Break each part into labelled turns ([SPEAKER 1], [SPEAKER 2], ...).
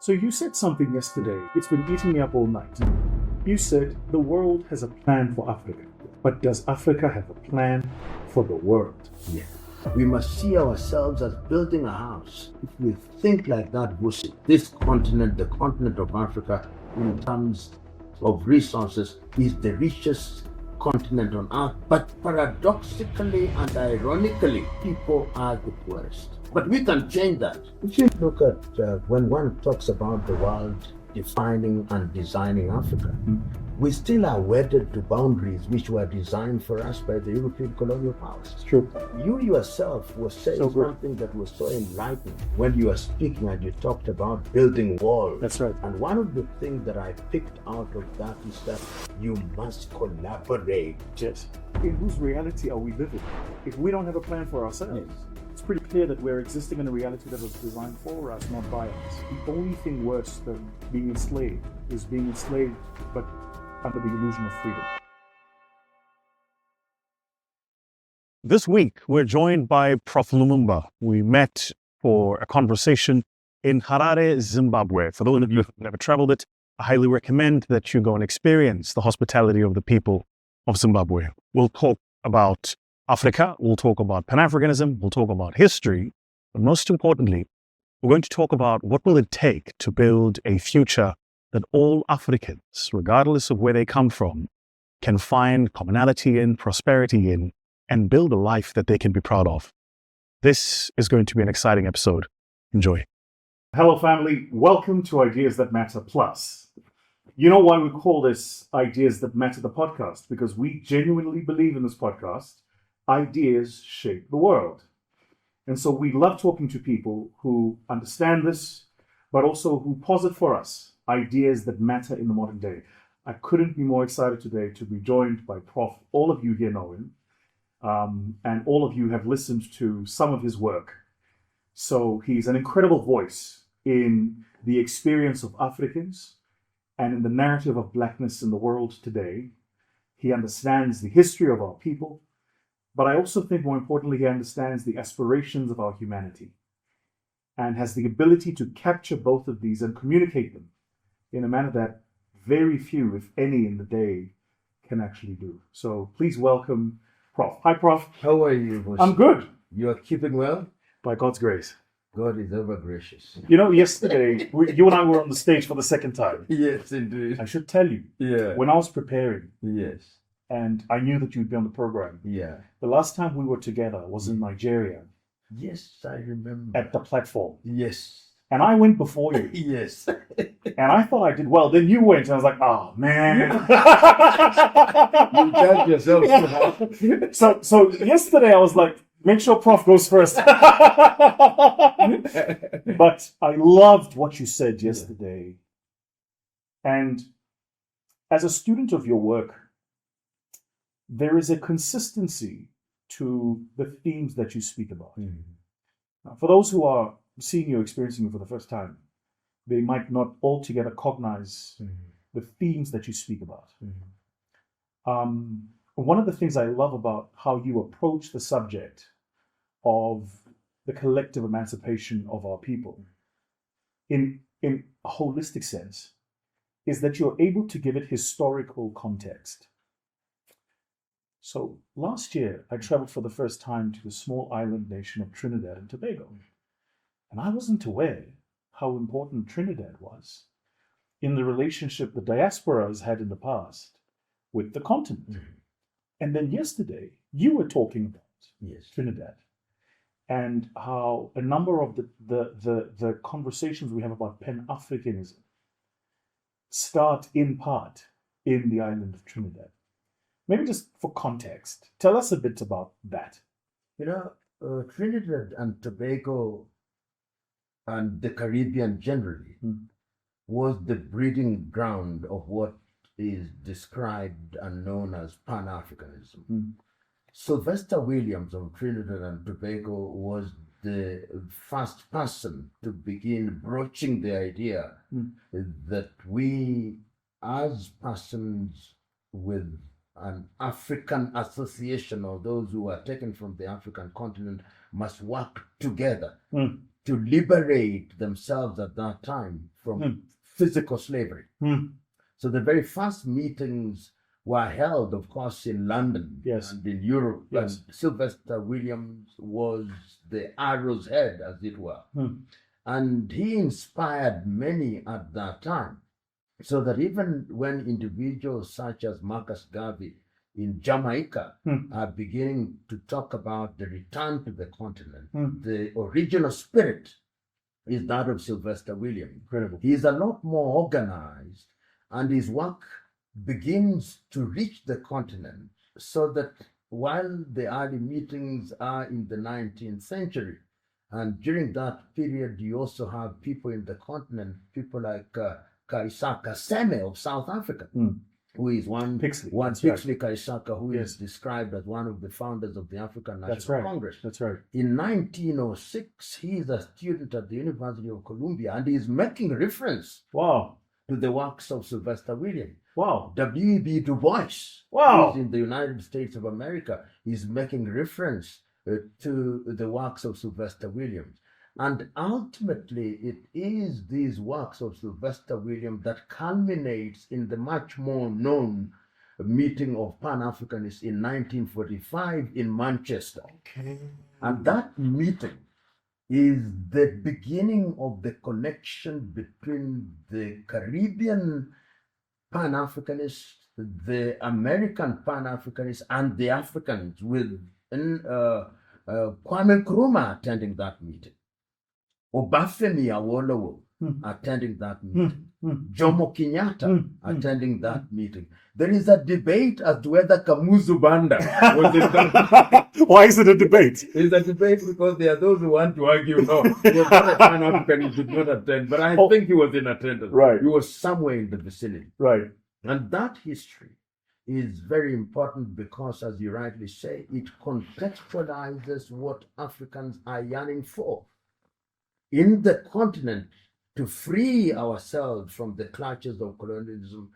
[SPEAKER 1] So you said something yesterday. It's been eating me up all night. You said the world has a plan for Africa, but does Africa have a plan for the world?
[SPEAKER 2] Yeah. We must see ourselves as building a house. If we think like that, this continent, the continent of Africa, in terms of resources, is the richest continent on earth. But paradoxically and ironically, people are the poorest. But we can change that. If you look at when one talks about the world defining and designing Africa, we still are wedded to boundaries which were designed for us by the European colonial powers.
[SPEAKER 1] It's true.
[SPEAKER 2] You yourself were saying something that was so enlightening when you were speaking and you talked about building walls.
[SPEAKER 1] That's right.
[SPEAKER 2] And one of the things that I picked out of that is that you must collaborate.
[SPEAKER 1] Yes. In whose reality are we living? If we don't have a plan for ourselves, it's pretty clear that we're existing in a reality that was designed for us, not by us. The only thing worse than being enslaved is being enslaved, but under the illusion of freedom. This week, we're joined by Prof. LUMUMBA. We met for a conversation in Harare, Zimbabwe. For those of you who have never traveled it, I highly recommend that you go and experience the hospitality of the people of Zimbabwe. We'll talk about Africa, we'll talk about Pan-Africanism, we'll talk about history, but most importantly, we're going to talk about what will it take to build a future that all Africans, regardless of where they come from, can find commonality in, prosperity in, and build a life that they can be proud of. This is going to be an exciting episode. Enjoy. Hello, family. Welcome to Ideas That Matter Plus. You know why we call this Ideas That Matter the podcast? Because we genuinely believe in this podcast. Ideas shape the world. And so we love talking to people who understand this, but also who posit for us ideas that matter in the modern day. I couldn't be more excited today to be joined by Prof. All of you here know him, and all of you have listened to some of his work. So he's an incredible voice in the experience of Africans and in the narrative of Blackness in the world today. He understands the history of our people, but I also think more importantly, he understands the aspirations of our humanity and has the ability to capture both of these and communicate them in a manner that very few, if any, in the day can actually do. So please welcome Prof. Hi, Prof.
[SPEAKER 2] How are you, Bush?
[SPEAKER 1] I'm good.
[SPEAKER 2] You are keeping well?
[SPEAKER 1] By God's grace.
[SPEAKER 2] God is ever gracious.
[SPEAKER 1] You know, yesterday, you and I were on the stage for the second time.
[SPEAKER 2] Yes, indeed.
[SPEAKER 1] I should tell you, when I was preparing,
[SPEAKER 2] Yes.
[SPEAKER 1] and I knew that you'd be on the program, the last time we were together was in Nigeria.
[SPEAKER 2] Yes, I remember.
[SPEAKER 1] At the platform.
[SPEAKER 2] Yes.
[SPEAKER 1] And I went before you.
[SPEAKER 2] Yes.
[SPEAKER 1] And I thought I did well. Then you went, and I was like, oh, man.
[SPEAKER 2] You judge yourself.
[SPEAKER 1] So yesterday I was like, make sure Prof goes first. But I loved what you said yesterday. And as a student of your work, there is a consistency to the themes that you speak about. Now, for those who are seeing you, experiencing you for the first time, they might not altogether cognize the themes that you speak about. One of the things I love about how you approach the subject of the collective emancipation of our people in a holistic sense is that you're able to give it historical context. So last year, I traveled for the first time to the small island nation of Trinidad and Tobago. And I wasn't aware how important Trinidad was in the relationship the diasporas had in the past with the continent. And then yesterday, you were talking about Trinidad and how a number of the conversations we have about Pan-Africanism start in part in the island of Trinidad. Maybe just for context, tell us a bit about that.
[SPEAKER 2] You know, Trinidad and Tobago and the Caribbean generally was the breeding ground of what is described and known as Pan-Africanism. Sylvester Williams of Trinidad and Tobago was the first person to begin broaching the idea that we, as persons with an African association, or those who are taken from the African continent, must work together to liberate themselves at that time from physical slavery. So the very first meetings were held, of course, in London and in Europe. And Sylvester Williams was the arrow's head, as it were. And he inspired many at that time. So that even when individuals such as Marcus Garvey in Jamaica are beginning to talk about the return to the continent, the original spirit is that of Sylvester Williams.
[SPEAKER 1] Incredible.
[SPEAKER 2] He is a lot more organized, and his work begins to reach the continent, so that while the early meetings are in the 19th century, and during that period you also have people in the continent, people like Kaisaka Seme of South Africa, who is Pixley Kaisaka, who is described as one of the founders of the African National Congress.
[SPEAKER 1] That's right.
[SPEAKER 2] In 1906, he is a student at the University of Columbia, and he is making reference to the works of Sylvester Williams. W.E.B. Du Bois, who is in the United States of America, is making reference to the works of Sylvester Williams. And ultimately, it is these works of Sylvester Williams that culminates in the much more known meeting of Pan-Africanists in 1945 in Manchester. And that meeting is the beginning of the connection between the Caribbean Pan-Africanists, the American Pan-Africanists, and the Africans, with Kwame Nkrumah attending that meeting. Obafemi Awolowo attending that meeting. Jomo Kenyatta attending that meeting. There is a debate as to whether Kamuzu Banda was in that.
[SPEAKER 1] Why is it a debate?
[SPEAKER 2] It's a debate because there are those who want to argue, no, he was not a Pan-African, he did not attend. But I think he was in attendance.
[SPEAKER 1] Right.
[SPEAKER 2] He was somewhere in the vicinity.
[SPEAKER 1] Right.
[SPEAKER 2] And that history is very important because, as you rightly say, it contextualizes what Africans are yearning for in the continent, to free ourselves from the clutches of colonialism,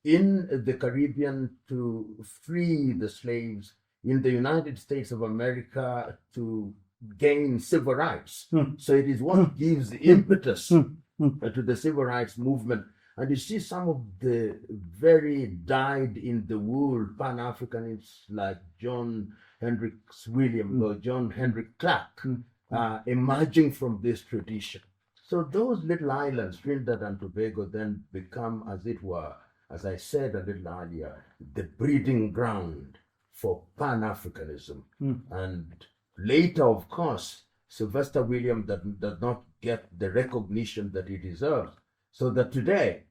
[SPEAKER 2] in the Caribbean to free the slaves, in the United States of America to gain civil rights. So it is what gives the impetus to the civil rights movement. And you see some of the very dyed-in-the-wool Pan-Africanists like John Hendricks Williams or John Henrik Clark emerging from this tradition. So those little islands, Trinidad and Tobago, then become, as it were, as I said a little earlier, the breeding ground for Pan-Africanism. And later, of course, Sylvester Williams does not get the recognition that he deserves. So that today,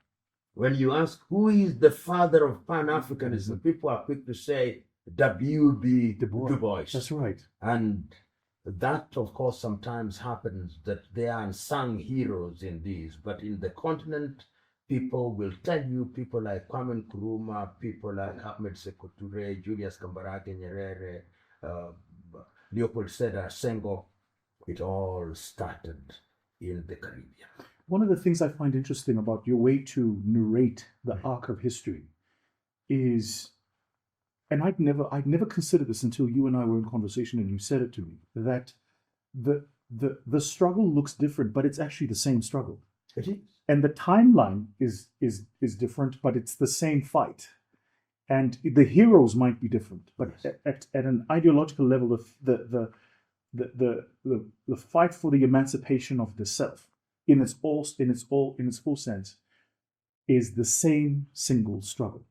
[SPEAKER 2] when you ask who is the father of Pan-Africanism, people are quick to say W.B. Du Bois.
[SPEAKER 1] That's right.
[SPEAKER 2] And that, of course, sometimes happens that there are unsung heroes in these, but in the continent, people will tell you, people like Kwame Nkrumah, people like Ahmed Sekou Touré, Julius Kambarage Nyerere, Leopold Sedar Senghor, it all started in the Caribbean.
[SPEAKER 1] One of the things I find interesting about your way to narrate the arc of history is, and I'd never considered this until you and I were in conversation and you said it to me, that the struggle looks different, but it's actually the same struggle.
[SPEAKER 2] It is.
[SPEAKER 1] And the timeline is different, but it's the same fight. And the heroes might be different, but at an ideological level, the fight for the emancipation of the self in its full sense is the same single struggle.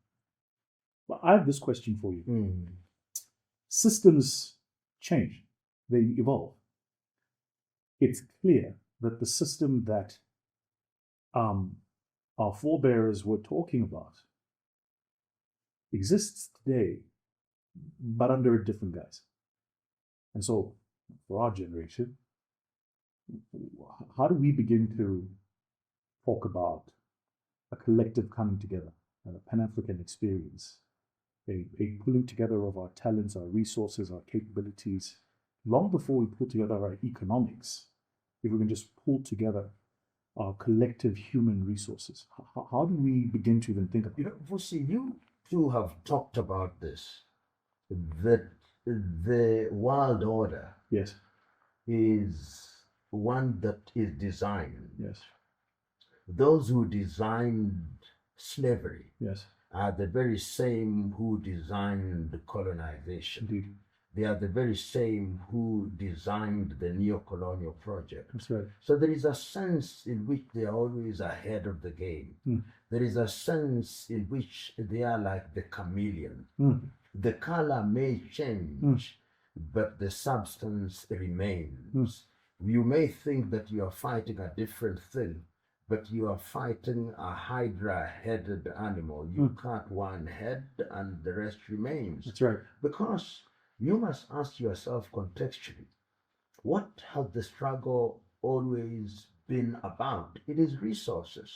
[SPEAKER 1] But I have this question for you. Systems change, they evolve. It's clear that the system that our forebears were talking about exists today, but under a different guise. And so, for our generation, how do we begin to talk about a collective coming together, a Pan-African experience, a pulling together of our talents, our resources, our capabilities, long before we pull together our economics, if we can just pull together our collective human resources? How do we begin to even think about it?
[SPEAKER 2] Vusi, you too have talked about this, that the world order
[SPEAKER 1] Yes.
[SPEAKER 2] is one that is designed.
[SPEAKER 1] Yes.
[SPEAKER 2] Those who designed slavery
[SPEAKER 1] Yes.
[SPEAKER 2] are the very same who designed colonization.
[SPEAKER 1] Indeed.
[SPEAKER 2] They are the very same who designed the neo-colonial project.
[SPEAKER 1] That's right.
[SPEAKER 2] So there is a sense in which they are always ahead of the game. There is a sense in which they are like the chameleon. The color may change, but the substance remains. You may think that you are fighting a different thing, but you are fighting a hydra-headed animal. You cut one head and the rest remains.
[SPEAKER 1] That's right.
[SPEAKER 2] Because you must ask yourself contextually, what has the struggle always been about? It is resources.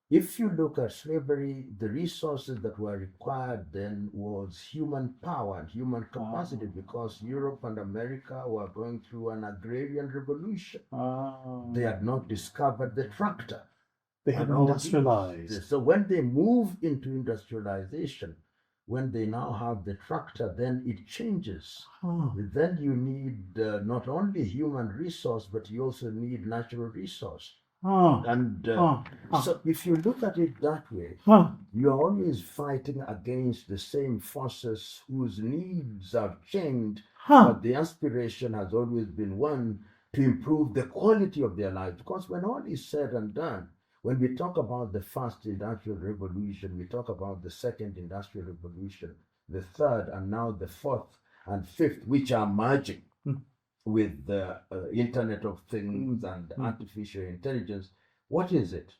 [SPEAKER 2] If you look at slavery, the resources that were required then was human power and human capacity, because Europe and America were going through an agrarian revolution. They had not discovered the tractor.
[SPEAKER 1] They had industrialized.
[SPEAKER 2] So when they move into industrialization, when they now have the tractor, then it changes. Then you need not only human resource, but you also need natural resource. So if you look at it that way, you are always fighting against the same forces whose needs have changed, but the aspiration has always been one to improve the quality of their lives. Because when all is said and done, when we talk about the first industrial revolution, we talk about the second industrial revolution, the third, and now the fourth and fifth, which are merging with the Internet of Things and artificial intelligence. What is it?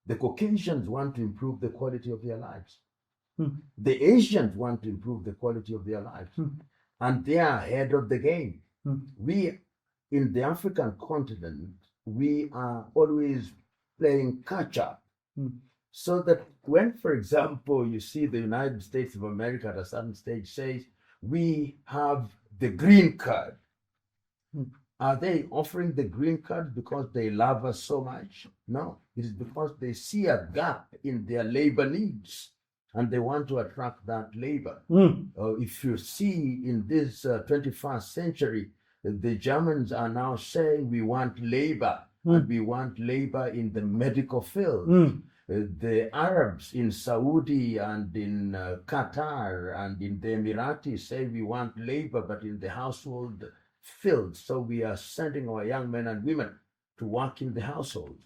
[SPEAKER 2] The Caucasians want to improve the quality of their lives. The Asians want to improve the quality of their lives. And they are ahead of the game. We, in the African continent, we are always playing catch up. So that when, for example, you see the United States of America at a certain stage says, we have the green card. Are they offering the green card because they love us so much? No, it is because they see a gap in their labor needs and they want to attract that labor. If you see in this 21st century, the Germans are now saying we want labor, and we want labor in the medical field. The Arabs in Saudi and in Qatar and in the Emiratis say we want labor, but in the household field. So we are sending our young men and women to work in the household.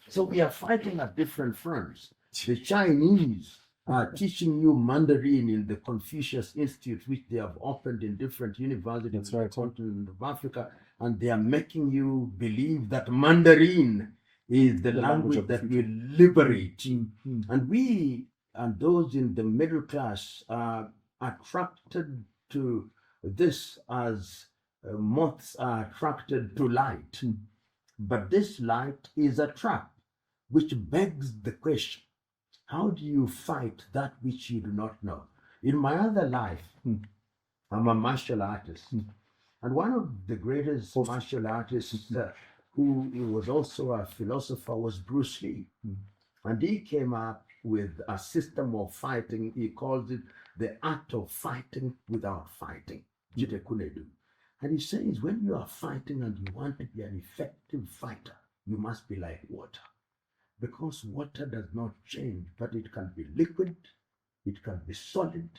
[SPEAKER 2] So we are fighting at different fronts. The Chinese are teaching you Mandarin in the Confucius Institute, which they have opened in different universities in the continent of Africa, and they are making you believe that Mandarin is the language that will liberate. And we and those in the middle class are attracted to this as moths are attracted to light. But this light is a trap, which begs the question, how do you fight that which you do not know? In my other life, I'm a martial artist. And one of the greatest martial artists who was also a philosopher was Bruce Lee. And he came up with a system of fighting. He calls it the art of fighting without fighting. And he says, when you are fighting and you want to be an effective fighter, you must be like water. Because water does not change, but it can be liquid, it can be solid,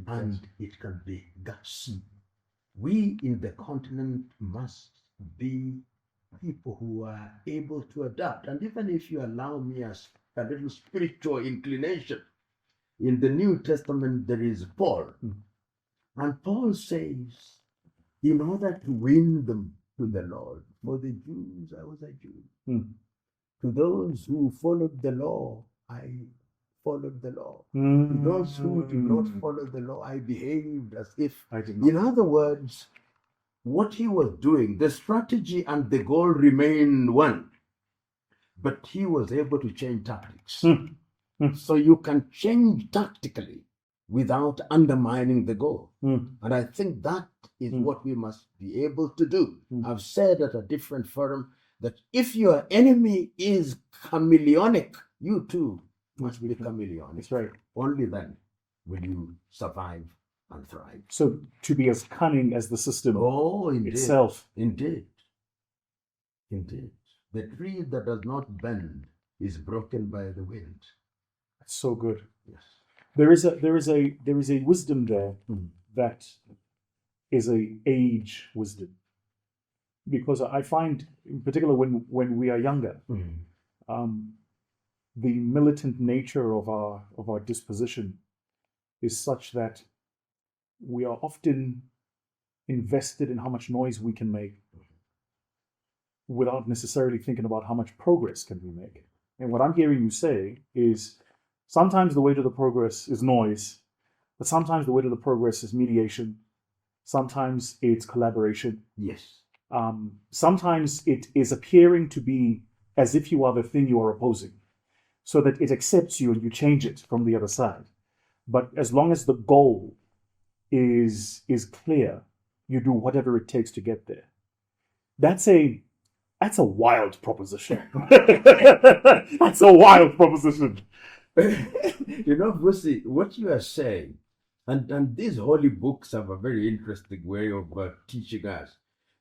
[SPEAKER 2] and it can be gas. We in the continent must be people who are able to adapt. And even if you allow me a little spiritual inclination, in the New Testament there is Paul. And Paul says, in order to win them to the Lord, for the Jews, I was a Jew. To those who followed the law, I followed the law. To those who did not follow the law, I behaved as if I did not. In other words, what he was doing, the strategy and the goal remained one, but he was able to change tactics. So you can change tactically without undermining the goal. And I think that is what we must be able to do. I've said at a different forum that if your enemy is chameleonic, you too must be chameleonic.
[SPEAKER 1] That's right.
[SPEAKER 2] Only then will you survive and thrive.
[SPEAKER 1] So to be as cunning as the system
[SPEAKER 2] Indeed.
[SPEAKER 1] itself.
[SPEAKER 2] Indeed. Indeed. The tree that does not bend is broken by the wind.
[SPEAKER 1] That's so good.
[SPEAKER 2] Yes.
[SPEAKER 1] There is a wisdom there that is a age wisdom. Because I find, in particular, when we are younger, the militant nature of our disposition is such that we are often invested in how much noise we can make without necessarily thinking about how much progress can we make. And what I'm hearing you say is sometimes the way to the progress is noise, but sometimes the way to the progress is mediation. Sometimes it's collaboration.
[SPEAKER 2] Yes.
[SPEAKER 1] Sometimes it is appearing to be as if you are the thing you are opposing, so that it accepts you and you change it from the other side. But as long as the goal is clear, you do whatever it takes to get there. That's a wild proposition. That's a wild proposition.
[SPEAKER 2] Vusi, what you are saying, and these holy books have a very interesting way of teaching us.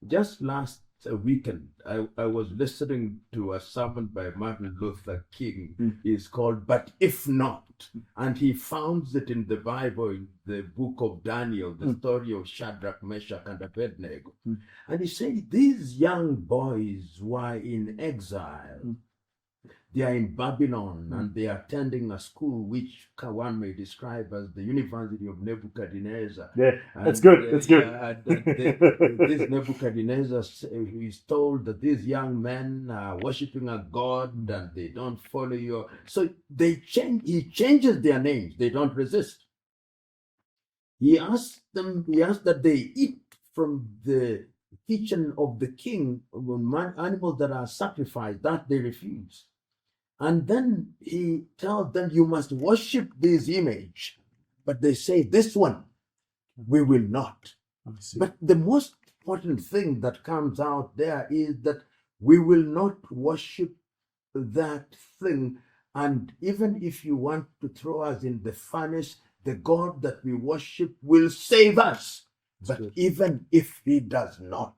[SPEAKER 2] Just last weekend, I was listening to a sermon by Martin Luther King. It's called "But If Not," and he founds it in the Bible, in the book of Daniel, the story of Shadrach, Meshach, and Abednego. And he said these young boys were in exile. They are in Babylon and they are attending a school which one may describe as the University of Nebuchadnezzar.
[SPEAKER 1] Yeah, that's good. That's good.
[SPEAKER 2] This Nebuchadnezzar is told that these young men are worshiping a god and they don't follow you. So he changes their names. They don't resist. He asked that they eat from the kitchen of the king, animals that are sacrificed, that they refuse. And then he tells them, you must worship this image. But they say, this one, we will not. But the most important thing that comes out there is that we will not worship that thing. And even if you want to throw us in the furnace, the God that we worship will save us. But even if he does not.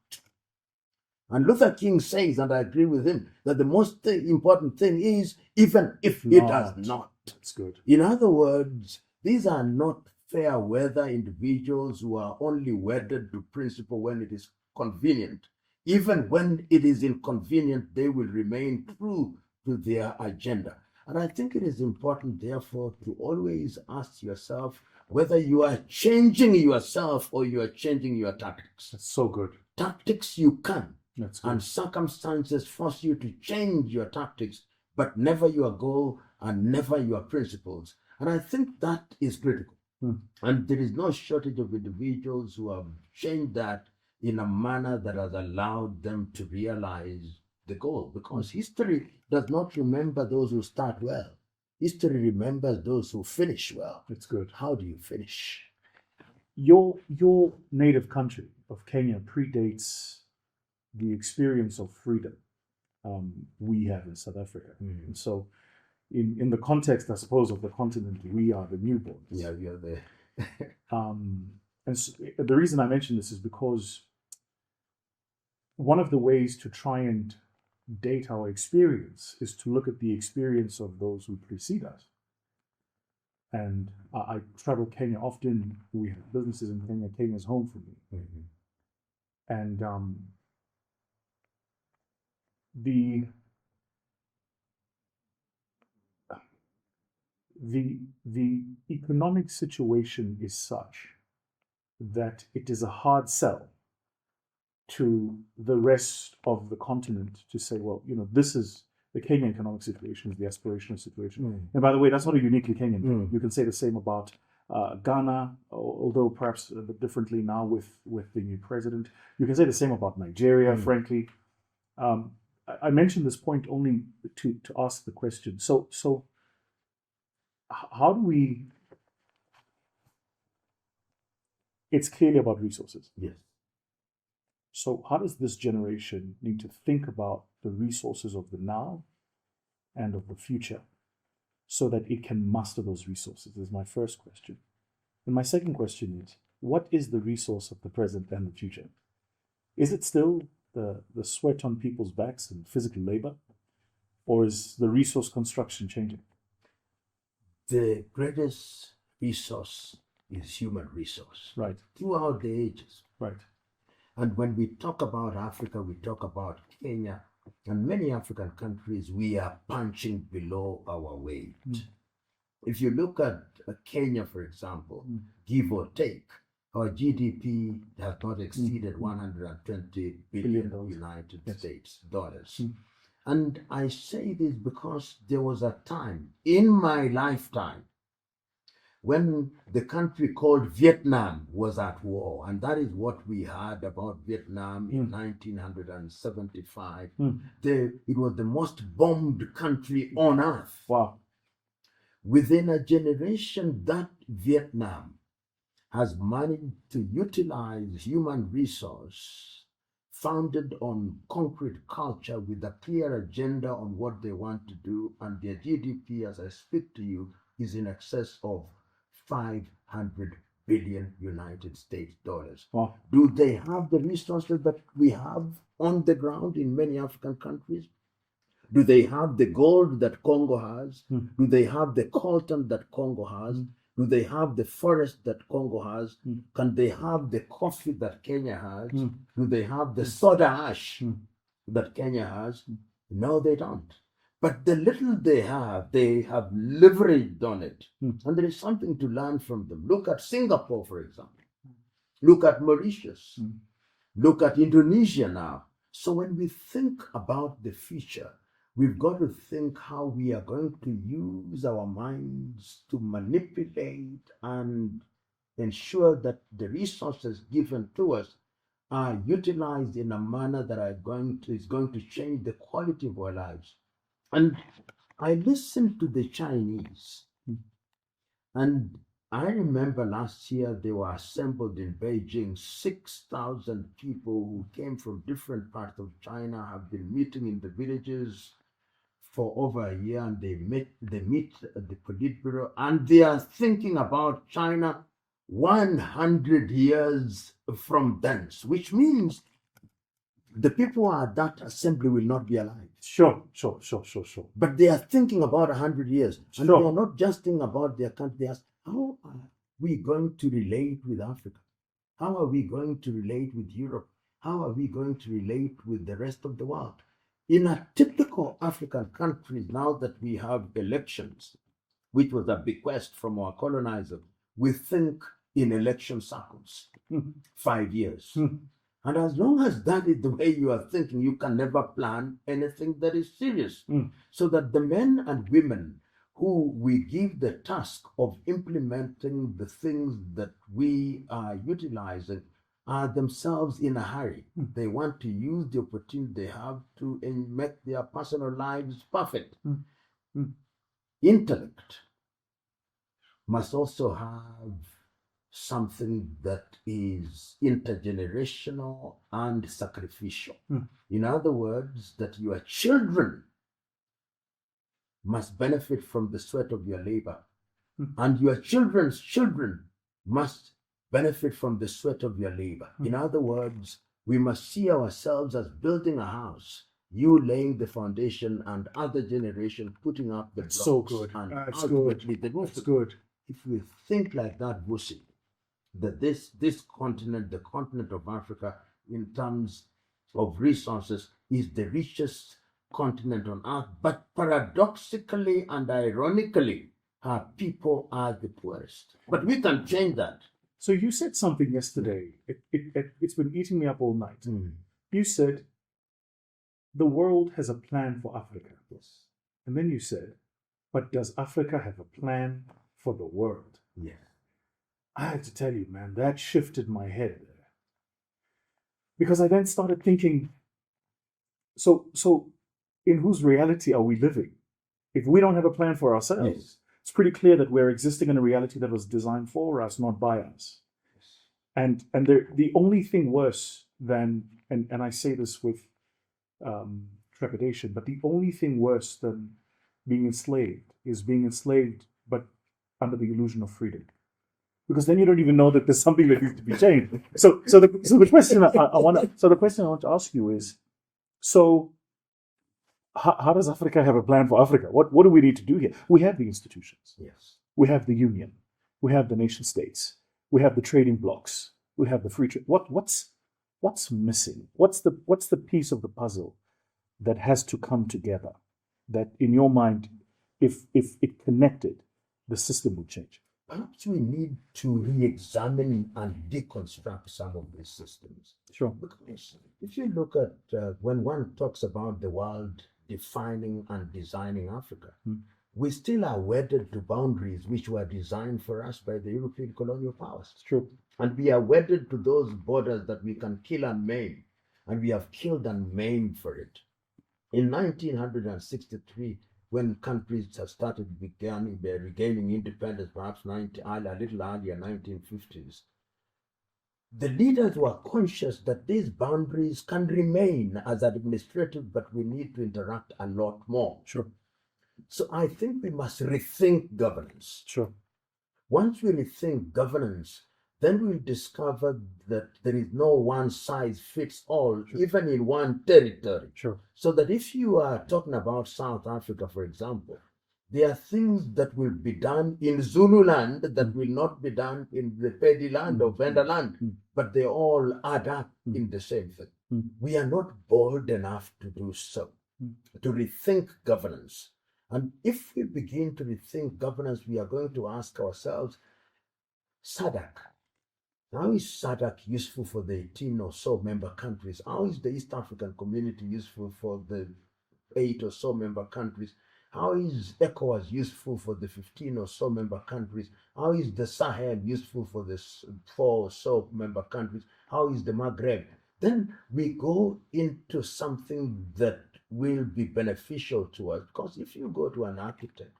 [SPEAKER 2] And Luther King says, and I agree with him, that the most important thing is even if he does not.
[SPEAKER 1] That's good.
[SPEAKER 2] In other words, these are not fair weather individuals who are only wedded to principle when it is convenient. Even when it is inconvenient, they will remain true to their agenda. And I think it is important, therefore, to always ask yourself whether you are changing yourself or you are changing your tactics.
[SPEAKER 1] That's so good.
[SPEAKER 2] Tactics you can.
[SPEAKER 1] That's good.
[SPEAKER 2] And circumstances force you to change your tactics, but never your goal and never your principles. And I think that is critical. And there is no shortage of individuals who have changed that in a manner that has allowed them to realize the goal. Because history does not remember those who start well. History remembers those who finish well.
[SPEAKER 1] That's good.
[SPEAKER 2] How do you finish?
[SPEAKER 1] Your native country of Kenya predates the experience of freedom we have in South Africa. And so in the context, I suppose, of the continent, we are the newborns.
[SPEAKER 2] Yeah, we are there.
[SPEAKER 1] And so the reason I mention this is because one of the ways to try and date our experience is to look at the experience of those who precede us. And I travel Kenya often. We have businesses in Kenya. Kenya is home for me. And the economic situation is such that it is a hard sell to the rest of the continent to say, well, this is the Kenyan economic situation, is the aspirational situation. And by the way, that's not a uniquely Kenyan thing. You can say the same about Ghana, although perhaps a bit differently now with the new president. You can say the same about Nigeria, frankly. I mentioned this point only to ask the question. So how do we? It's clearly about resources.
[SPEAKER 2] Yes.
[SPEAKER 1] So how does this generation need to think about the resources of the now and of the future so that it can master those resources? Is my first question. And my second question is, what is the resource of the present and the future? Is it still the sweat on people's backs and physical labor? Or is the resource construction changing?
[SPEAKER 2] The greatest resource is human resource.
[SPEAKER 1] Right,
[SPEAKER 2] Throughout the ages.
[SPEAKER 1] right.
[SPEAKER 2] And when we talk about Africa, we talk about Kenya and many African countries, we are punching below our weight. If you look at Kenya, for example, give or take, our GDP has not exceeded 120 billion United States dollars. And I say this because there was a time in my lifetime when the country called Vietnam was at war, and that is what we heard about Vietnam in 1975. It was the most bombed country on earth.
[SPEAKER 1] Wow.
[SPEAKER 2] Within a generation, that Vietnam has managed to utilize human resource founded on concrete culture with a clear agenda on what they want to do, and their GDP, as I speak to you, is in excess of 500 billion United States dollars.
[SPEAKER 1] Wow.
[SPEAKER 2] Do they have the resources that we have on the ground in many African countries? Do they have the gold that Congo has? Do they have the coltan that Congo has? Do they have the forest that Congo has? Can they have the coffee that Kenya has? Do they have the soda ash that Kenya has? No, they don't. But the little they have leveraged on it. And there is something to learn from them. Look at Singapore, for example. Look at Mauritius. Look at Indonesia now. So when we think about the future, we've got to think how we are going to use our minds to manipulate and ensure that the resources given to us are utilized in a manner that is going to change the quality of our lives. And I listened to the Chinese, and I remember last year they were assembled in Beijing. 6,000 people who came from different parts of China have been meeting in the villages for over a year, and they meet at the Politburo, and they are thinking about China 100 years from thence, which means the people at that assembly will not be alive.
[SPEAKER 1] Sure.
[SPEAKER 2] But they are thinking about 100 years.
[SPEAKER 1] Sure.
[SPEAKER 2] And they are not just thinking about their country. They ask, how are we going to relate with Africa? How are we going to relate with Europe? How are we going to relate with the rest of the world? In a typical African country, now that we have elections, which was a bequest from our colonizer, we think in election cycles, 5 years. And as long as that is the way you are thinking, you can never plan anything that is serious. So that the men and women who we give the task of implementing the things that we are utilizing are themselves in a hurry. They want to use the opportunity they have to make their personal lives perfect. Intellect must also have something that is intergenerational and sacrificial. In other words, that your children must benefit from the sweat of your labor, and your children's children must benefit from the sweat of your labor. In other words, we must see ourselves as building a house, you laying the foundation and other generation putting up the blocks.
[SPEAKER 1] So good.
[SPEAKER 2] And
[SPEAKER 1] That's
[SPEAKER 2] ultimately
[SPEAKER 1] good.
[SPEAKER 2] the roof.
[SPEAKER 1] That's good.
[SPEAKER 2] If we think like that, Vusi, that this continent, the continent of Africa, in terms of resources, is the richest continent on earth, but paradoxically and ironically, our people are the poorest. But we can change that.
[SPEAKER 1] So you said something yesterday. It's been eating me up all night. You said the world has a plan for Africa.
[SPEAKER 2] Yes.
[SPEAKER 1] And then you said, but does Africa have a plan for the world?
[SPEAKER 2] Yes.
[SPEAKER 1] I had to tell you, man, that shifted my head there. Because I then started thinking, so in whose reality are we living? If we don't have a plan for ourselves,
[SPEAKER 2] Yes.
[SPEAKER 1] it's pretty clear that we're existing in a reality that was designed for us, not by us.
[SPEAKER 2] Yes.
[SPEAKER 1] And the only thing worse than, and I say this with trepidation, but the only thing worse than being enslaved is being enslaved, but under the illusion of freedom. because then you don't even know that there's something that needs to be changed. So the question I want to ask you is, so how does Africa have a plan for Africa? What do we need to do here? We have the institutions.
[SPEAKER 2] Yes.
[SPEAKER 1] We have the union. We have the nation states. We have the trading blocs. We have the free trade. What's missing? What's the piece of the puzzle that has to come together? That in your mind, if it connected, the system would change.
[SPEAKER 2] Perhaps we need to re-examine and deconstruct some of these systems.
[SPEAKER 1] Sure.
[SPEAKER 2] Because if you look at when one talks about the world defining and designing Africa, we still are wedded to boundaries which were designed for us by the European colonial powers.
[SPEAKER 1] It's true.
[SPEAKER 2] And we are wedded to those borders that we can kill and maim. And we have killed and maimed for it. In 1963, when countries have started regaining independence, perhaps a little earlier, 1950s, the leaders were conscious that these boundaries can remain as administrative, but we need to interact a lot more.
[SPEAKER 1] Sure.
[SPEAKER 2] So I think we must rethink governance.
[SPEAKER 1] Sure.
[SPEAKER 2] Once we rethink governance, then we'll discover that there is no one size fits all,
[SPEAKER 1] Sure.
[SPEAKER 2] even in one territory.
[SPEAKER 1] Sure.
[SPEAKER 2] So that if you are talking about South Africa, for example, there are things that will be done in Zululand that will not be done in the Pedi land or Venda land, but they all add up in the same thing. We are not bold enough to do so, to rethink governance. And if we begin to rethink governance, we are going to ask ourselves, SADC, how is SADC useful for the 18 or so member countries? How is the East African community useful for the 8 or so member countries? How is ECOWAS useful for the 15 or so member countries? How is the Sahel useful for the 4 or so member countries? How is the Maghreb? Then we go into something that will be beneficial to us. Because if you go to an architect,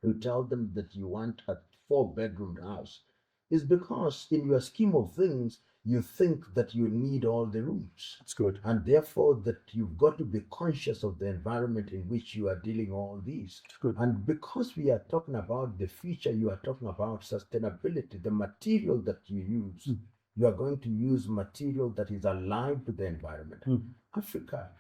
[SPEAKER 2] you tell them that you want a 4-bedroom house, it's because in your scheme of things, you think that you need all the rooms.
[SPEAKER 1] That's good.
[SPEAKER 2] And therefore that you've got to be conscious of the environment in which you are dealing all these.
[SPEAKER 1] That's good.
[SPEAKER 2] And because we are talking about the future, you are talking about sustainability, the material that you use. You are going to use material that is aligned to the environment. Africa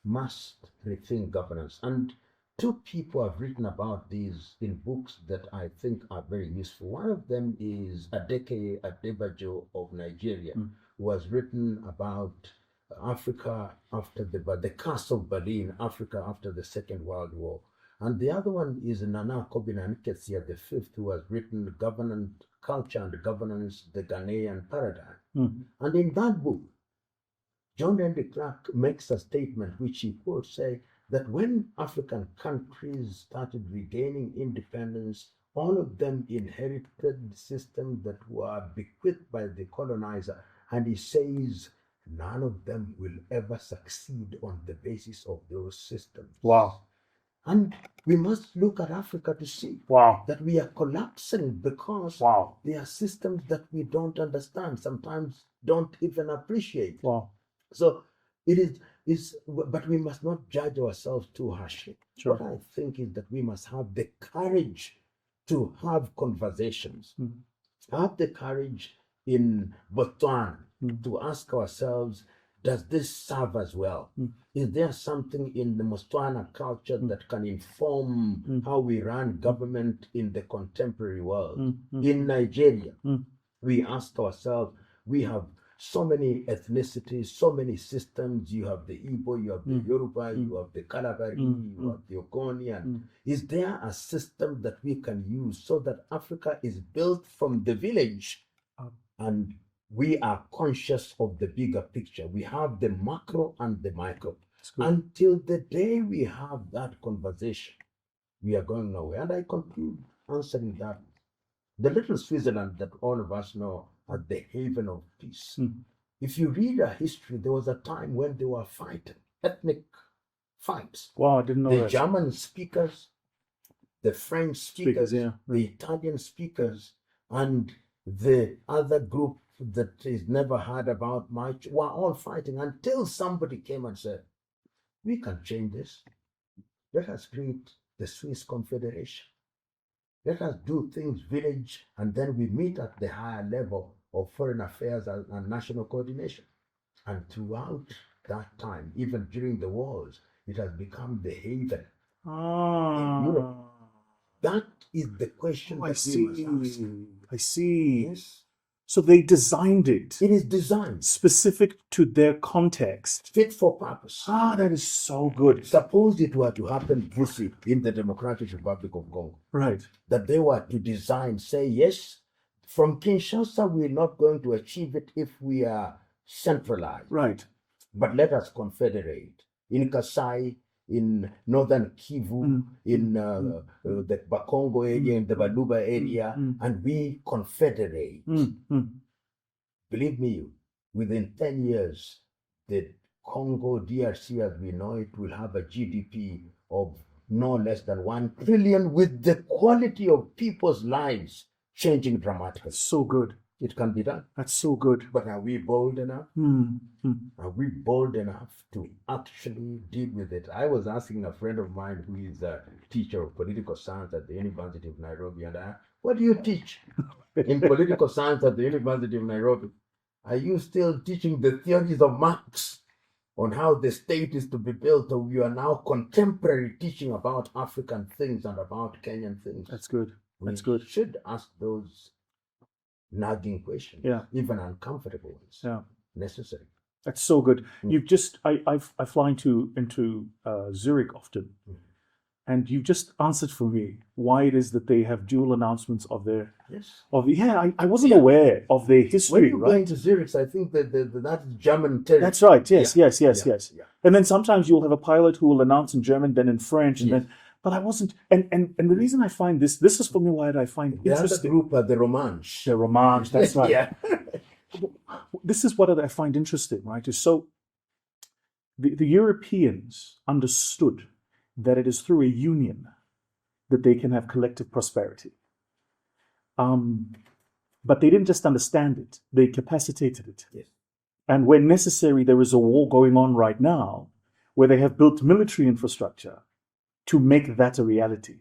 [SPEAKER 2] must rethink governance. And 2 people have written about these in books that I think are very useful. One of them is Adeke Adebajo of Nigeria, who has written about Africa after the curse of Berlin, Africa after the Second World War. And the other one is Nana Kobina Nkesia the Fifth, who has written Governance, Culture and Governance, the Ghanaian Paradigm. And in that book, John Henry Clark makes a statement which he quotes, say that when African countries started regaining independence, all of them inherited systems that were bequeathed by the colonizer. And he says none of them will ever succeed on the basis of those systems.
[SPEAKER 1] Wow.
[SPEAKER 2] And we must look at Africa to see that we are collapsing because there are systems that we don't understand, sometimes don't even appreciate. So it is, but we must not judge ourselves too harshly. What I think is that we must have the courage to have conversations. Have the courage in Botswana to ask ourselves, does this serve us well? Is there something in the Botswana culture that can inform how we run government in the contemporary world? In Nigeria, we ask ourselves, we have so many ethnicities, so many systems. You have the Igbo, you have the Yoruba, you have the Kalabari, you have the Ogoni. And is there a system that we can use so that Africa is built from the village and we are conscious of the bigger picture? We have the macro and the micro. Until the day we have that conversation, we are going nowhere. And I conclude answering that. The little Switzerland that all of us know as the haven of peace. If you read our history, there was a time when they were fighting, ethnic fights.
[SPEAKER 1] Wow, I didn't know
[SPEAKER 2] the
[SPEAKER 1] that.
[SPEAKER 2] German speakers, the French speakers,
[SPEAKER 1] yeah.
[SPEAKER 2] the Italian speakers, and the other group that is never heard about much were all fighting until somebody came and said, we can change this. Let us create the Swiss Confederation. Let us do things village, and then we meet at the higher level of foreign affairs and national coordination. And throughout that time, even during the wars, it has become the haven in Europe. That is the question
[SPEAKER 1] I
[SPEAKER 2] that we must ask.
[SPEAKER 1] I see.
[SPEAKER 2] Yes.
[SPEAKER 1] So they designed it
[SPEAKER 2] It is designed,
[SPEAKER 1] specific to their context.
[SPEAKER 2] fit for purpose.
[SPEAKER 1] That is so good.
[SPEAKER 2] Suppose it were to happen, Vusi, in the Democratic Republic of Congo,
[SPEAKER 1] Right.
[SPEAKER 2] that they were to design, say, yes, from Kinshasa, we're not going to achieve it if we are centralized.
[SPEAKER 1] Right.
[SPEAKER 2] But let us confederate in Kasai, in northern Kivu, in the Bakongo area, in the Baluba area, and we confederate. Believe me, within 10 years, the Congo DRC as we know it will have a GDP of no less than 1 trillion, with the quality of people's lives changing dramatically.
[SPEAKER 1] That's so good.
[SPEAKER 2] It can be done.
[SPEAKER 1] That's so good.
[SPEAKER 2] But are we bold enough? Are we bold enough to actually deal with it? I was asking a friend of mine who is a teacher of political science at the University of Nairobi, and what do you teach in political science at the University of Nairobi? Are you still teaching the theories of Marx on how the state is to be built, or you are now contemporary teaching about African things and about Kenyan things?
[SPEAKER 1] That's good. That's
[SPEAKER 2] We
[SPEAKER 1] good.
[SPEAKER 2] should ask those nagging questions,
[SPEAKER 1] Yeah.
[SPEAKER 2] even uncomfortable ones,
[SPEAKER 1] Yeah.
[SPEAKER 2] necessary.
[SPEAKER 1] That's so good. You've just I fly into Zurich often, and you've just answered for me why it is that they have dual announcements of their
[SPEAKER 2] Yes.
[SPEAKER 1] I wasn't aware of their
[SPEAKER 2] When
[SPEAKER 1] history,
[SPEAKER 2] you're
[SPEAKER 1] right?
[SPEAKER 2] going to Zurich, I think that that is German territory.
[SPEAKER 1] That's right. Yes,
[SPEAKER 2] Yeah.
[SPEAKER 1] yes, yes,
[SPEAKER 2] Yeah.
[SPEAKER 1] yes.
[SPEAKER 2] Yeah.
[SPEAKER 1] And then sometimes you'll have a pilot who will announce in German, then in French, and
[SPEAKER 2] Yes.
[SPEAKER 1] then. But I wasn't. And the reason I find this is for me why I find
[SPEAKER 2] The other
[SPEAKER 1] interesting.
[SPEAKER 2] group are the Romansh.
[SPEAKER 1] The Romansh. That's right.
[SPEAKER 2] Yeah.
[SPEAKER 1] This is what I find interesting, right? Is so the Europeans understood that it is through a union that they can have collective prosperity. But they didn't just understand it; they capacitated it.
[SPEAKER 2] Yes.
[SPEAKER 1] And when necessary, there is a war going on right now where they have built military infrastructure to make that a reality.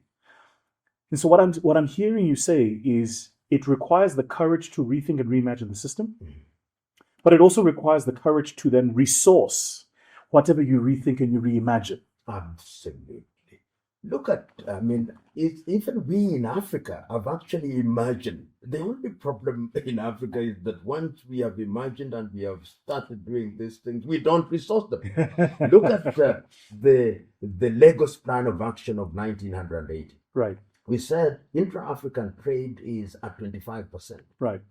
[SPEAKER 1] And so what I'm hearing you say is it requires the courage to rethink and reimagine the system, but it also requires the courage to then resource whatever you rethink and you reimagine.
[SPEAKER 2] Absolutely. Look at, even we in Africa have actually imagined. The only problem in Africa is that once we have imagined and we have started doing these things, we don't resource them. Look at the Lagos Plan of Action of 1980.
[SPEAKER 1] Right,
[SPEAKER 2] We said intra-African trade is at 25%.
[SPEAKER 1] right,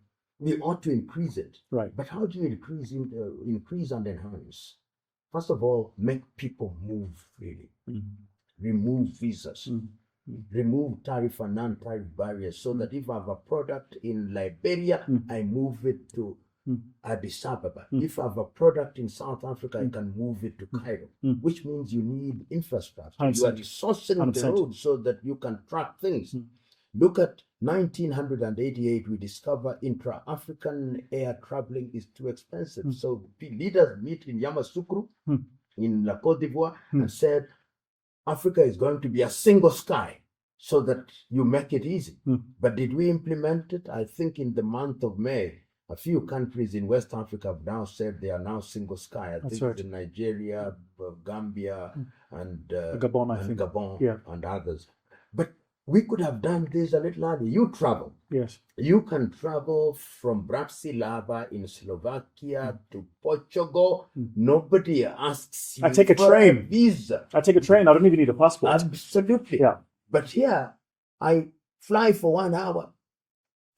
[SPEAKER 2] We ought to increase it.
[SPEAKER 1] right.
[SPEAKER 2] But how do you increase and enhance? First of all, make people move freely. Remove visas. Remove tariff and non-tariff barriers, so that if I have a product in Liberia, I move it to Addis Ababa. If I have a product in South Africa, I can move it to Cairo, which means you need infrastructure. You are
[SPEAKER 1] 100%.
[SPEAKER 2] resourcing the
[SPEAKER 1] 100%.
[SPEAKER 2] road so that you can track things. Look at 1988, we discover intra-African air traveling is too expensive. So leaders meet in Yamoussoukro, in La Côte d'Ivoire, and said, Africa is going to be a single sky so that you make it easy. But did we implement it? I think in the month of May, a few countries in West Africa have now said they are now single sky. I think
[SPEAKER 1] right.
[SPEAKER 2] in Nigeria, Gambia, and
[SPEAKER 1] Gabon, I think.
[SPEAKER 2] Gabon,
[SPEAKER 1] Yeah.
[SPEAKER 2] and others. But we could have done this a little earlier. You travel.
[SPEAKER 1] Yes.
[SPEAKER 2] You can travel from Bratislava in Slovakia to Portugal. Nobody asks you
[SPEAKER 1] I take a
[SPEAKER 2] for
[SPEAKER 1] train.
[SPEAKER 2] a visa.
[SPEAKER 1] I take a train. I don't even need a passport.
[SPEAKER 2] Absolutely.
[SPEAKER 1] Yeah.
[SPEAKER 2] But here, I fly for 1 hour.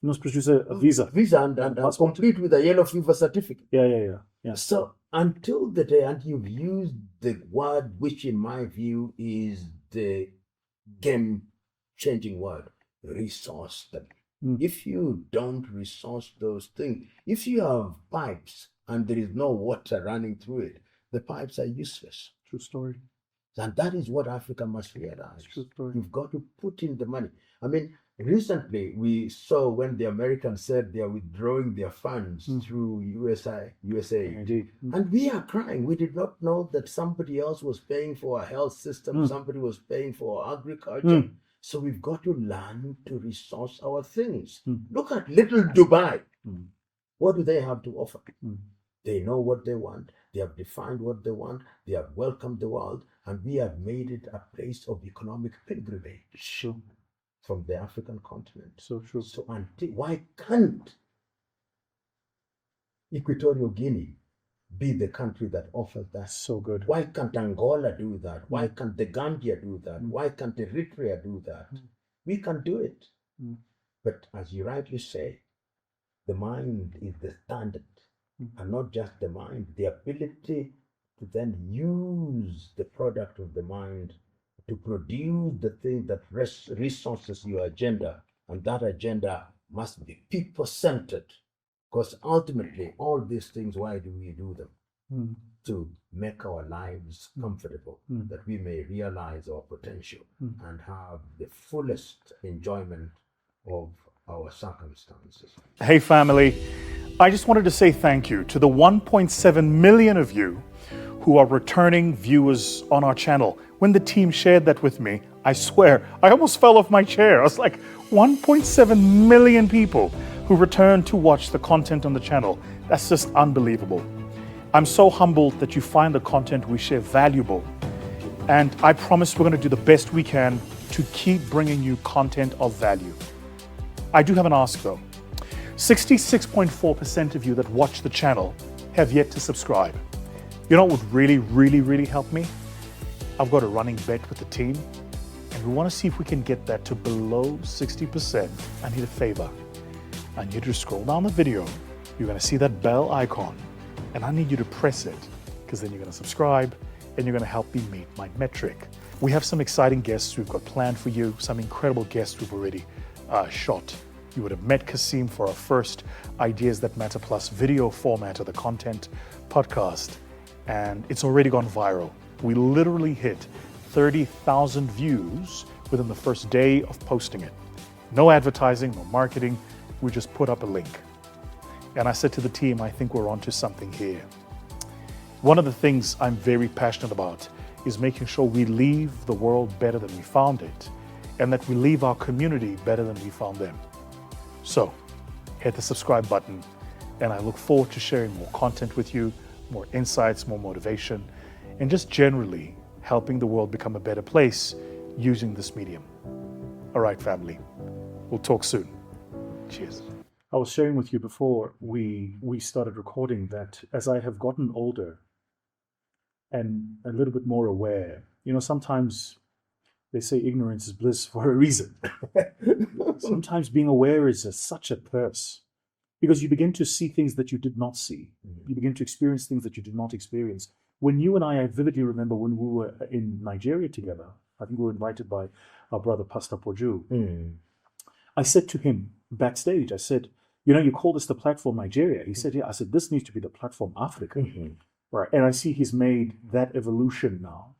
[SPEAKER 1] You must produce a visa.
[SPEAKER 2] Visa and
[SPEAKER 1] Passport.
[SPEAKER 2] complete with a yellow fever certificate.
[SPEAKER 1] Yeah.
[SPEAKER 2] So until the day, and you've used the word which in my view is the game-changing word, resource them. If you don't resource those things, if you have pipes and there is no water running through it, the pipes are useless.
[SPEAKER 1] True story.
[SPEAKER 2] And that is what Africa must realize.
[SPEAKER 1] True story.
[SPEAKER 2] You've got to put in the money. I mean, recently we saw when the Americans said they are withdrawing their funds through USA.
[SPEAKER 1] Indeed.
[SPEAKER 2] And we are crying. We did not know that somebody else was paying for our health system, somebody was paying for our agriculture. So we've got to learn to resource our things.
[SPEAKER 1] Mm.
[SPEAKER 2] Look at little Dubai.
[SPEAKER 1] Mm.
[SPEAKER 2] What do they have to offer?
[SPEAKER 1] Mm.
[SPEAKER 2] They know what they want. They have defined what they want. They have welcomed the world. And we have made it a place of economic pilgrimage
[SPEAKER 1] Sure.
[SPEAKER 2] from the African continent.
[SPEAKER 1] So true.
[SPEAKER 2] So why can't Equatorial Guinea be the country that offers that?
[SPEAKER 1] So good.
[SPEAKER 2] Why can't Angola do that? Why can't the Gambia do that?
[SPEAKER 1] Mm.
[SPEAKER 2] Why can't Eritrea do that?
[SPEAKER 1] Mm.
[SPEAKER 2] We can do it.
[SPEAKER 1] Mm.
[SPEAKER 2] But as you rightly say, the mind is the standard, and not just the mind, the ability to then use the product of the mind to produce the thing that resources your agenda, and that agenda must be people-centered, because ultimately all these things, why do we do them? To make our lives comfortable, that we may realize our potential and have the fullest enjoyment of our circumstances.
[SPEAKER 1] Hey family, I just wanted to say thank you to the 1.7 million of you who are returning viewers on our channel. When the team shared that with me, I swear, I almost fell off my chair. I was like, 1.7 million people who return to watch the content on the channel. That's just unbelievable. I'm so humbled that you find the content we share valuable. And I promise we're going to do the best we can to keep bringing you content of value. I do have an ask though. 66.4% of you that watch the channel have yet to subscribe. You know what would really help me? I've got a running bet with the team, and we want to see if we can get that to below 60%. I need a favor. I need you to scroll down the video. You're going to see that bell icon, and I need you to press it, because then you're going to subscribe and you're going to help me meet my metric. We have some exciting guests we've got planned for you, some incredible guests we've already shot. You would have met Kasim for our first Ideas That Matter Plus video format of the content podcast, and it's already gone viral. We literally hit 30,000 views within the first day of posting it. No advertising, no marketing, we just put up a link. And I said to the team, I think we're onto something here. One of the things I'm very passionate about is making sure we leave the world better than we found it, and that we leave our community better than we found them. So, hit the subscribe button, and I look forward to sharing more content with you, more insights, more motivation, and just generally helping the world become a better place using this medium. All right, family, we'll talk soon. Cheers. I was sharing with you before we started recording that as I have gotten older and a little bit more aware, sometimes they say ignorance is bliss for a reason. Sometimes being aware is such a curse, because you begin to see things that you did not see. You begin to experience things that you did not experience. When you and I vividly remember when we were in Nigeria together, I think we were invited by our brother, Pastor Poju. I said to him backstage, I said, you call this the platform Nigeria. He said, yeah. I said, this needs to be the platform Africa. Right. And I see he's made that evolution now.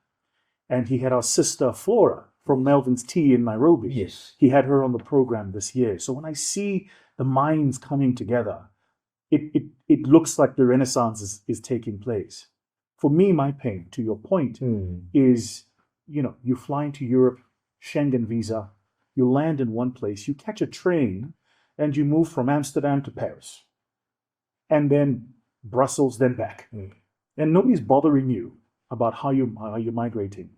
[SPEAKER 1] And he had our sister Flora from Melvin's Tea in Nairobi.
[SPEAKER 2] Yes.
[SPEAKER 1] He had her on the program this year. So when I see the minds coming together, it looks like the Renaissance is taking place. For me, my pain, to your point, is, you fly into Europe, Schengen visa, you land in one place, you catch a train, and you move from Amsterdam to Paris, and then Brussels, then back. And nobody's bothering you about how you're migrating.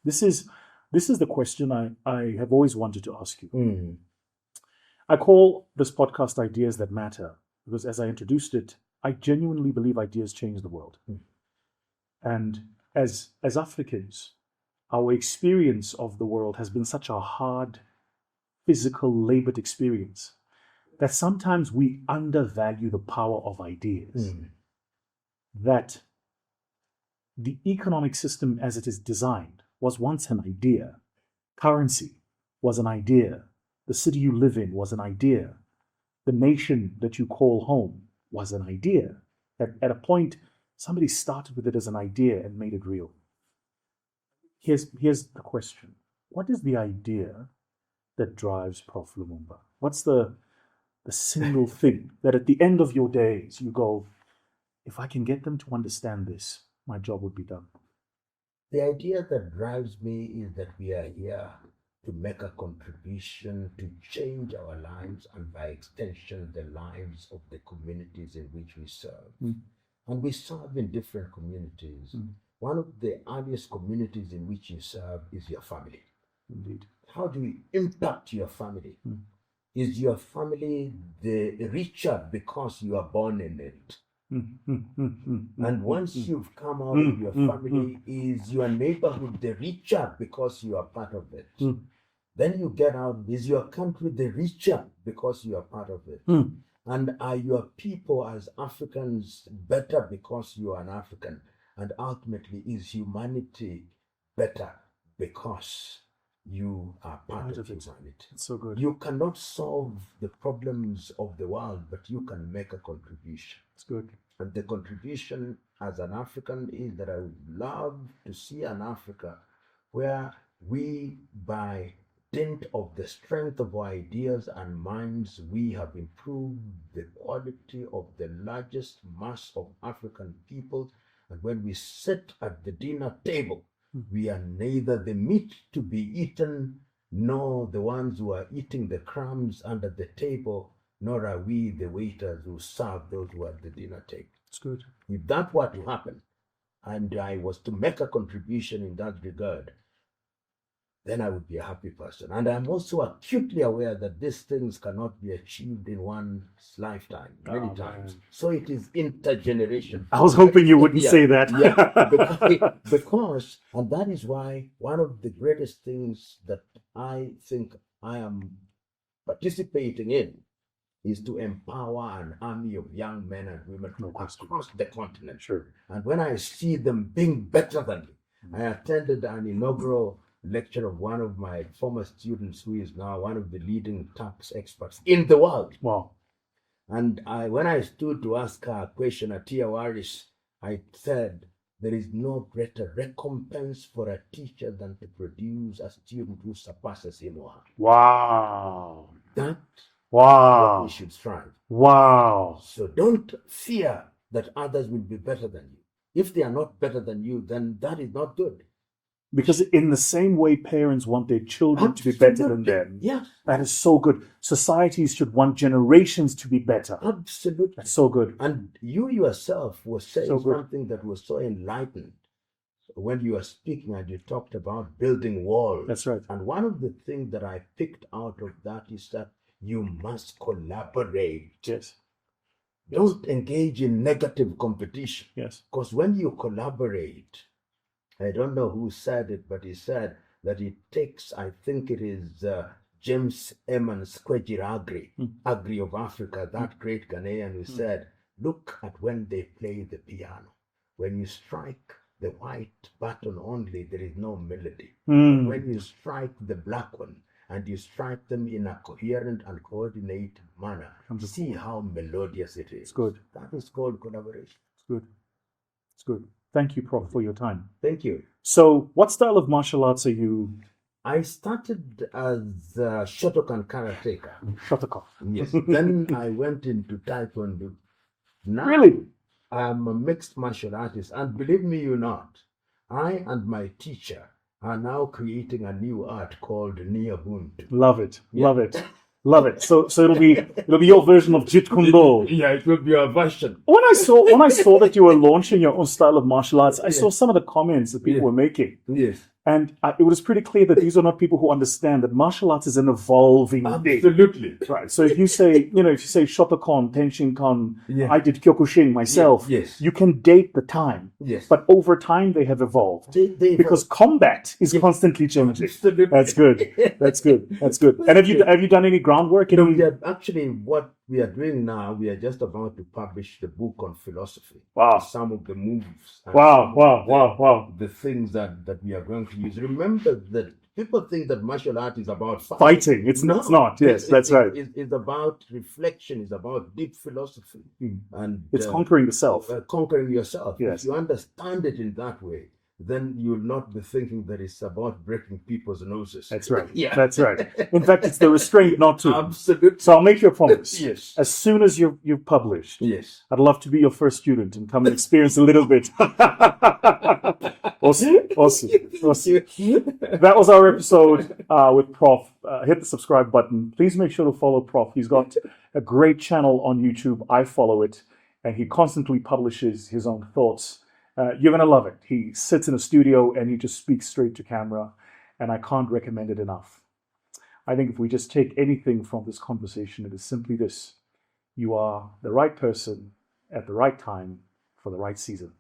[SPEAKER 1] This is the question I have always wanted to ask you. I call this podcast Ideas That Matter because, as I introduced it, I genuinely believe ideas change the world. And as Africans, our experience of the world has been such a hard, physical, labored experience that sometimes we undervalue the power of ideas. That the economic system as it is designed was once an idea. Currency was an idea. The city you live in was an idea. The nation that you call home was an idea. At a point, somebody started with it as an idea and made it real. Here's the question. What is the idea that drives Prof. Lumumba? What's the single thing that at the end of your days you go, if I can get them to understand this, my job would be done?
[SPEAKER 2] The idea that drives me is that we are here to make a contribution to change our lives and by extension the lives of the communities in which we serve. And we serve in different communities. One of the earliest communities in which you serve is your family.
[SPEAKER 1] Indeed.
[SPEAKER 2] How do you impact your family? Is your family the richer because you are born in it? And once you've come out of your family, is your neighborhood the richer because you are part of it? Then you get out, is your country the richer because you are part of it? And are your people as Africans better because you are an African? And ultimately, is humanity better because you are part of humanity?
[SPEAKER 1] It's so good.
[SPEAKER 2] You cannot solve the problems of the world, but you can make a contribution.
[SPEAKER 1] It's good.
[SPEAKER 2] And the contribution as an African is that I would love to see an Africa where we, by dint of the strength of our ideas and minds, we have improved the quality of the largest mass of African people. And when we sit at the dinner table, we are neither the meat to be eaten, nor the ones who are eating the crumbs under the table, nor are we the waiters who serve those who are at the dinner table.
[SPEAKER 1] It's good.
[SPEAKER 2] If that were to happen, and I was to make a contribution in that regard, then I would be a happy person. And I'm also acutely aware that these things cannot be achieved in one's lifetime, many times.
[SPEAKER 1] Man.
[SPEAKER 2] So it is intergenerational.
[SPEAKER 1] I was hoping you wouldn't say that.
[SPEAKER 2] Because, and that is why one of the greatest things that I think I am participating in is to empower an army of young men and women across the continent.
[SPEAKER 1] Sure.
[SPEAKER 2] And when I see them being better than me, I attended an inaugural lecture of one of my former students who is now one of the leading tax experts in the world.
[SPEAKER 1] Wow.
[SPEAKER 2] And when I stood to ask her a question at Tia Waris, I said, there is no greater recompense for a teacher than to produce a student who surpasses him or her.
[SPEAKER 1] Wow.
[SPEAKER 2] That's
[SPEAKER 1] Wow.
[SPEAKER 2] what we should strive.
[SPEAKER 1] Wow.
[SPEAKER 2] So don't fear that others will be better than you. If they are not better than you, then that is not good.
[SPEAKER 1] Because in the same way parents want their children to be better than them,
[SPEAKER 2] yeah,
[SPEAKER 1] that is so good. Societies should want generations to be better.
[SPEAKER 2] Absolutely.
[SPEAKER 1] That's so good.
[SPEAKER 2] And you yourself were saying
[SPEAKER 1] So good.
[SPEAKER 2] something that was so enlightened when you were speaking and you talked about building walls.
[SPEAKER 1] That's right.
[SPEAKER 2] And one of the things that I picked out of that is that you must collaborate.
[SPEAKER 1] Yes.
[SPEAKER 2] Don't engage in negative competition.
[SPEAKER 1] Yes.
[SPEAKER 2] Because when you collaborate, I don't know who said it, but he said that it takes, I think it is James Emmons Kwejir Agri of Africa, that great Ghanaian who said, look at when they play the piano. When you strike the white button only, there is no melody. When you strike the black one, and you strike them in a coherent and coordinated manner, see how melodious it is.
[SPEAKER 1] It's good.
[SPEAKER 2] That is called collaboration.
[SPEAKER 1] It's good. It's good. Thank you, Prof, for your time.
[SPEAKER 2] Thank you.
[SPEAKER 1] So, what style of martial arts are you?
[SPEAKER 2] I started as a Shotokan karateka.
[SPEAKER 1] Shotokan.
[SPEAKER 2] Yes. Then I went into Taekwondo. Now,
[SPEAKER 1] Really?
[SPEAKER 2] I'm a mixed martial artist. And believe me or not, I and my teacher are now creating a new art called Niabuntu.
[SPEAKER 1] Love it. Love it. Love it. So it'll be your version of Jeet Kune Do.
[SPEAKER 2] Yeah, it will be a version.
[SPEAKER 1] When I saw that you were launching your own style of martial arts, I saw some of the comments that people were making.
[SPEAKER 2] Yes.
[SPEAKER 1] And it was pretty clear that these are not people who understand that martial arts is an evolving thing.
[SPEAKER 2] Absolutely.
[SPEAKER 1] Right. So if you say Shotokan, Tenshinkan, I did Kyokushin myself,
[SPEAKER 2] yes.
[SPEAKER 1] You can date the time.
[SPEAKER 2] Yes.
[SPEAKER 1] But over time they have evolved. Because combat is constantly changing.
[SPEAKER 2] Absolutely.
[SPEAKER 1] That's good. That's good. That's good. And have you done any groundwork?
[SPEAKER 2] Actually, what we are doing now, we are just about to publish the book on philosophy.
[SPEAKER 1] Wow.
[SPEAKER 2] Some of the moves.
[SPEAKER 1] Wow.
[SPEAKER 2] The things that we are going to use. Remember that people think that martial art is about
[SPEAKER 1] fighting. It's not. Yes, that's right.
[SPEAKER 2] It's about reflection. It's about deep philosophy. And
[SPEAKER 1] it's conquering the self.
[SPEAKER 2] Conquering yourself.
[SPEAKER 1] Yes.
[SPEAKER 2] If you understand it in that way, then you'll not be thinking that it's about breaking people's noses.
[SPEAKER 1] That's right.
[SPEAKER 2] Yeah.
[SPEAKER 1] That's right. In fact, it's the restraint not to.
[SPEAKER 2] Absolutely.
[SPEAKER 1] So I'll make you a promise.
[SPEAKER 2] Yes.
[SPEAKER 1] As soon as you've published,
[SPEAKER 2] Yes.
[SPEAKER 1] I'd love to be your first student and come and experience a little bit. Awesome. That was our episode with Prof. Hit the subscribe button. Please make sure to follow Prof. He's got a great channel on YouTube. I follow it, and he constantly publishes his own thoughts. You're going to love it. He sits in a studio and he just speaks straight to camera, and I can't recommend it enough. I think if we just take anything from this conversation, it is simply this. You are the right person at the right time for the right season.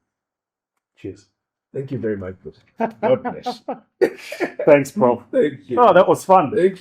[SPEAKER 1] Cheers.
[SPEAKER 2] Thank you very much. God bless.
[SPEAKER 1] Thanks, Prof.
[SPEAKER 2] Thank you.
[SPEAKER 1] Oh, that was fun.
[SPEAKER 2] Thank you.